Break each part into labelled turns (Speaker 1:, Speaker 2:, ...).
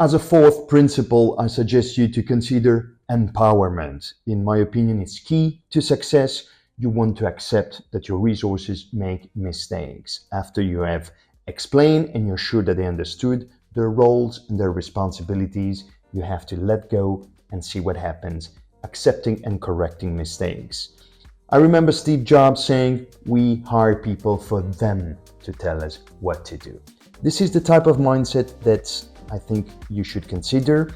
Speaker 1: As a fourth principle, I suggest you to consider empowerment. In my opinion, it's key to success. You want to accept that your resources make mistakes. After you have explained and you're sure that they understood their roles and their responsibilities, you have to let go and see what happens, accepting and correcting mistakes. I remember Steve Jobs saying, "We hire people for them to tell us what to do." This is the type of mindset that I think you should consider.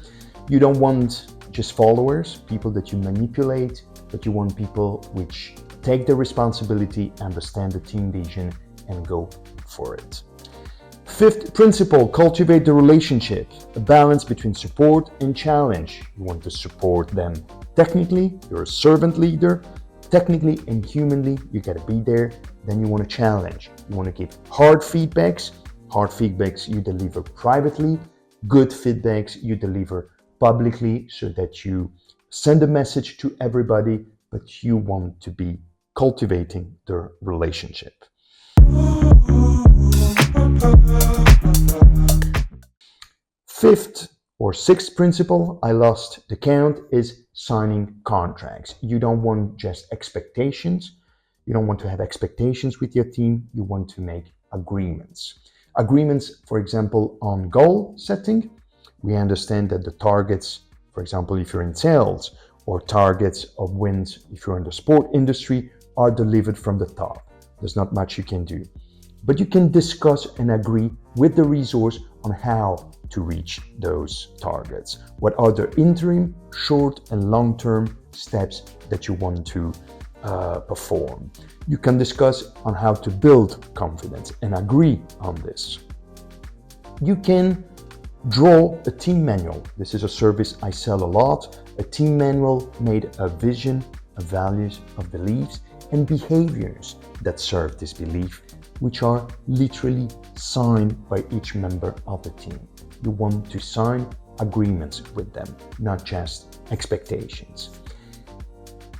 Speaker 1: You don't want just followers, people that you manipulate, but you want people which take the responsibility, understand the team vision, and go for it. Fifth principle, cultivate the relationship, a balance between support and challenge. You want to support them technically, you're a servant leader, technically and humanly, you gotta be there. Then you want to challenge. You want to give hard feedbacks you deliver privately, good feedbacks you deliver publicly so that you send a message to everybody, but you want to be cultivating the relationship. Fifth or sixth principle, I lost the count, is signing contracts. You don't want just expectations. You don't want to have expectations with your team. You want to make agreements. Agreements, for example, on goal setting. We understand that the targets, for example, if you're in sales, or targets of wins, if you're in the sport industry, are delivered from the top. There's not much you can do. But you can discuss and agree with the resource on how to reach those targets. What are the interim, short, and long-term steps that you want to perform? You can discuss on how to build confidence and agree on this. You can draw a team manual. This is a service I sell a lot. A team manual made of vision, of values, of beliefs, and behaviors that serve this belief, which are literally signed by each member of the team. You want to sign agreements with them, not just expectations.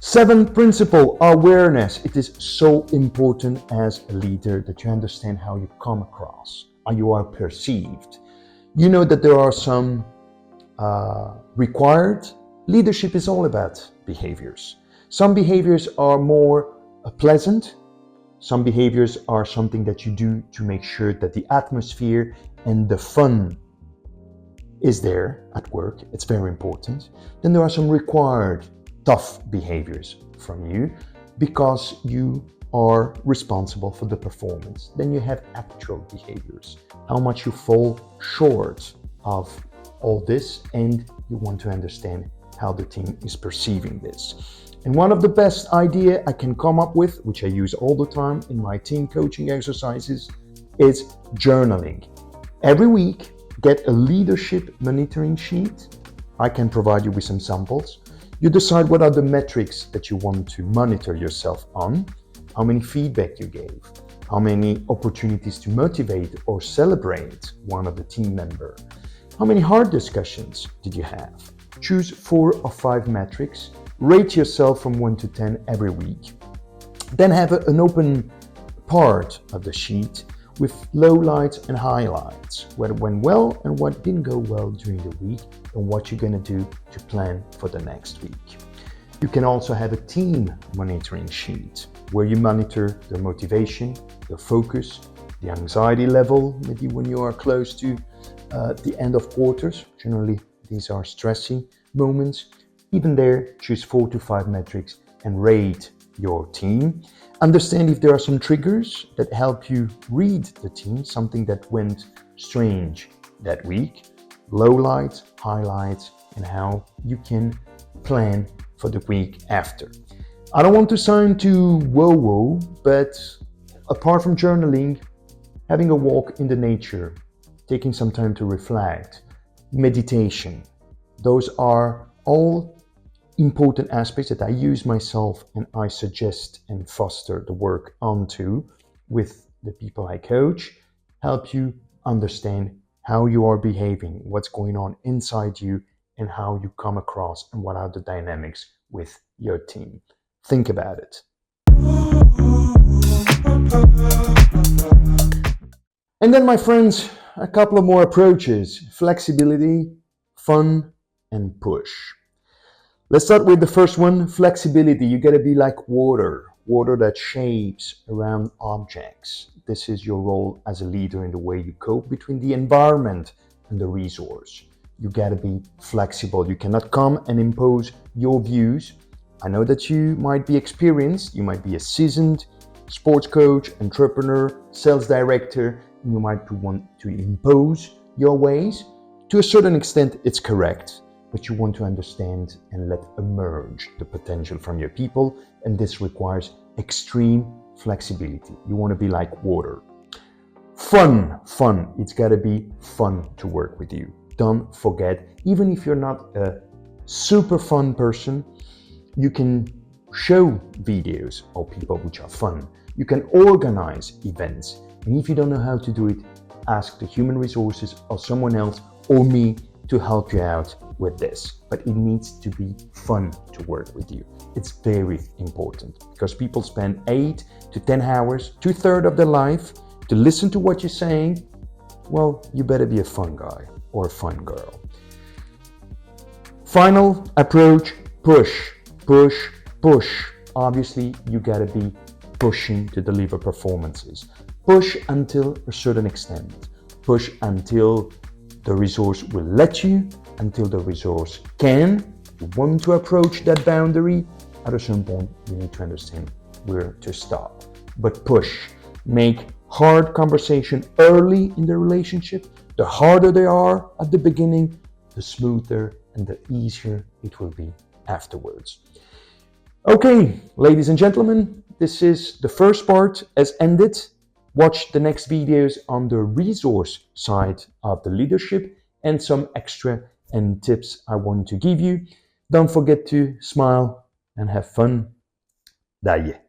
Speaker 1: Seventh principle, awareness. It is so important as a leader that you understand how you come across, how you are perceived. You know that there are some required. Leadership is all about behaviors. Some behaviors are more pleasant. Some behaviors are something that you do to make sure that the atmosphere and the fun is there at work. It's very important. Then there are some required tough behaviors from you because you are responsible for the performance. Then you have actual behaviors, how much you fall short of all this, and you want to understand how the team is perceiving this. And one of the best idea I can come up with, which I use all the time in my team coaching exercises, is journaling. Every week, get a leadership monitoring sheet. I can provide you with some samples. You decide what are the metrics that you want to monitor yourself on, how many feedback you gave, how many opportunities to motivate or celebrate one of the team member, how many hard discussions did you have. Choose 4 or 5 metrics, rate yourself from 1 to 10 every week. Then have an open part of the sheet with lowlights and highlights, what went well and what didn't go well during the week, and what you're going to do to plan for the next week. You can also have a team monitoring sheet where you monitor their motivation, their focus, the anxiety level, maybe when you are close to the end of quarters. Generally, these are stressing moments. Even there, choose 4 to 5 metrics and rate your team. Understand if there are some triggers that help you read the team, something that went strange that week, lowlights, highlights, and how you can plan for the week after. I don't want to sound too woo-woo, but apart from journaling, having a walk in the nature, taking some time to reflect, meditation, those are all important aspects that I use myself and I suggest and foster the work onto with the people I coach, help you understand how you are behaving, what's going on inside you, and how you come across and what are the dynamics with your team. Think about it. And then, my friends, a couple of more approaches: flexibility, fun, and push. Let's start with the first one, flexibility. You gotta be like water that shapes around objects. This is your role as a leader in the way you cope between the environment and the resource. You gotta be flexible. You cannot come and impose your views. I know that you might be experienced, you might be a seasoned sports coach, entrepreneur, sales director, and you might want to impose your ways. To a certain extent, it's correct, but you want to understand and let emerge the potential from your people, and this requires extreme flexibility. You want to be like water. Fun. It's got to be fun to work with you. Don't forget, even if you're not a super fun person, you can show videos of people which are fun. You can organize events. And if you don't know how to do it, ask the human resources or someone else or me to help you out with this. But it needs to be fun to work with you. It's very important because people spend 8 to 10 hours, 2/3 of their life to listen to what you're saying. Well, you better be a fun guy or a fun girl. Final approach, push. Obviously, you gotta be pushing to deliver performances. Push until a certain extent. Push until the resource will let you, until the resource can. You want to approach that boundary. At a certain point, you need to understand where to stop. But push. Make hard conversation early in the relationship. The harder they are at the beginning, the smoother and the easier it will be afterwards. Okay, ladies and gentlemen, this is the first part has ended. Watch the next videos on the resource side of the leadership and some extra and tips I want to give you. Don't forget to smile and have fun. Daje.